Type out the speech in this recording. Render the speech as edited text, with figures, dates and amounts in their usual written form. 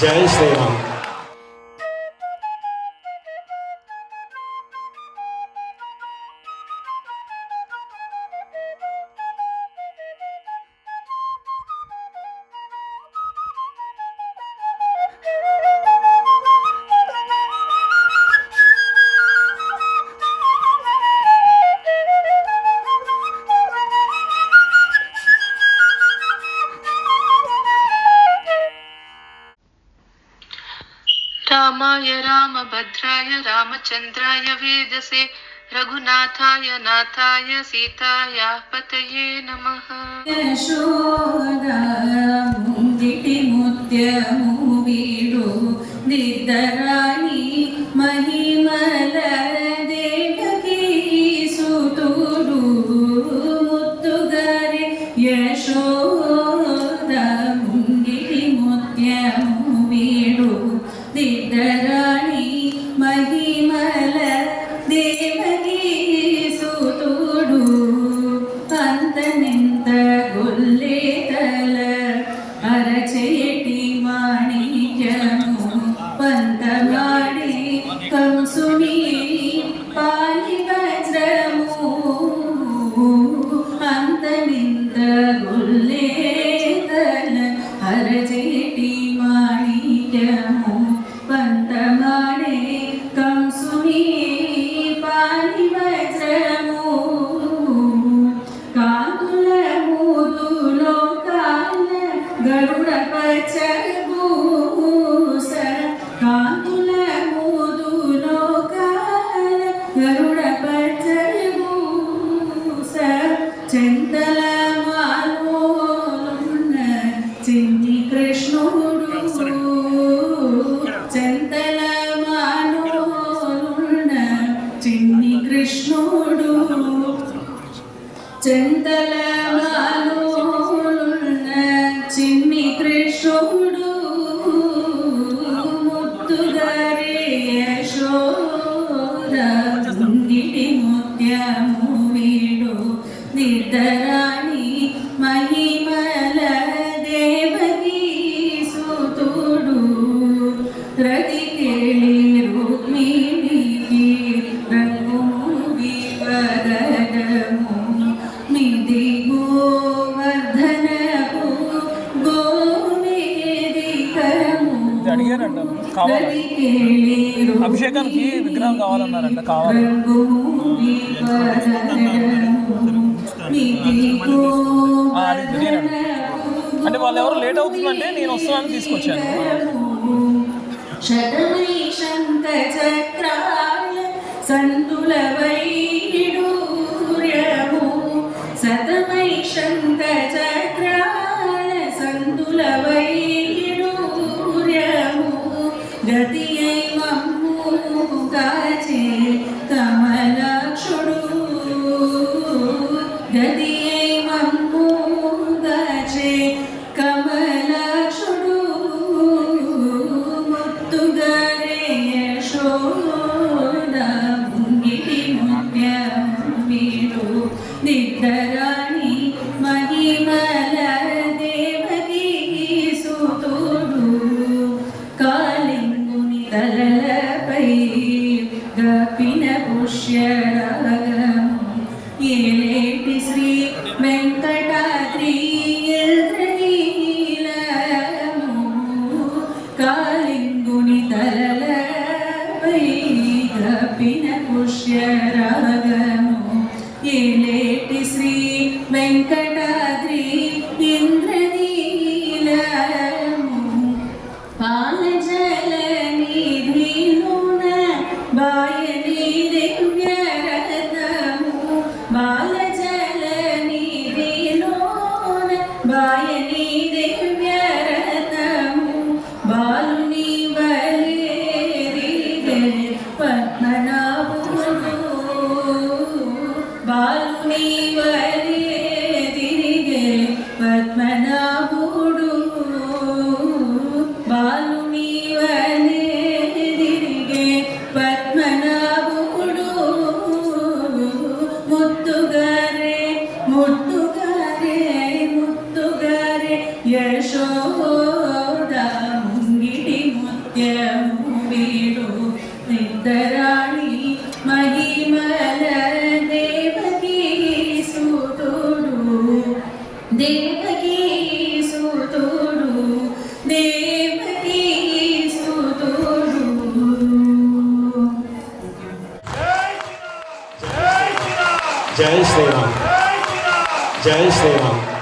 జై శ్రీరామ్. रामाय रामभद्राय रामचन्द्राय वेदसे रघुनाथाय नाथाय सीतायाः पतये नमः. यशोदा ಮುಂದಿಟಿ ಮುತ್ಯಮು ವೀಡು ನಿದ್ದರಾಣಿ ಮಹಿಮಲ ದೇವಕಿ ಸುತುಡು ಮುತ್ತುಗರೆ ಯಶೋದ ಮುಂದಿಟಿ ಮುತ್ಯಮು ವೀಡು ನಿದ್ದರಾಣಿ ಮಹಿಮಲ ದೇವಕಿ ಸುತುಡು ಅಂತ ನಿಂತ ಗೊಲ್ಲೇತಲ ಅರಚೇಟಿ ಮಾಣಿಕ್ಯನು ಪಂತ ಮಾಡಿ ಕಂಸುನಿ ಪಾಲಿ ವಜ್ರಮು ಅಂತ ನಿಂತ ಗೊಲ್ಲೇತಲ ಅರಚೇಟಿ ಮಾಣಿಕ್ಯನು ಪಂತ ಮಾಡಿ ಕಂಸುನಿ ಪಾಲಿ ವಜ್ರಮು కాకుల మూదులో కాల గరుడ పచ్చగూస కాకుల మూదులో కాల గరుడ పచ్చగూస చెంతల మాలోలున్న చిన్ని కృష్ణుడు చెంతల మాలోలున్న చిన్ని కృష్ణుడు చెంతల మాలోలున్న చిన్ని కృష్ణుడు ముత్తుగరే యశోద ముంగిటి ముత్యము వీడు నిద్దరాణి మహిమల దేవకీ సుతుడు రతి కేళి రుక్మిణికి రంగుమూగి వదనము మిది గోవర్ధనపు గోవేదికము అడిగారంట కావాలి అభిషేకానికి విగ్రహం కావాలన్నారంట కావాలి రంగుమూగి వదనము మిది అంటే వాళ్ళు ఎవరు లేట్ అవుతుందంటే నేను వస్తానని తీసుకొచ్చాను. శతమై శంఖ చక్రాల సంతుల వైడూర్యము శతమై శంఖ చక్రాల సంతుల వైడూర్యము గతి అయి మమ్ము కాచే కమలాక్షుడు గతి అయి మమ్ము కాచే కమలాక్షుడు ముత్తుగరే యశోద ముంగిటి ముత్య జై శ్రీరామ్ జై శ్రీరామ్.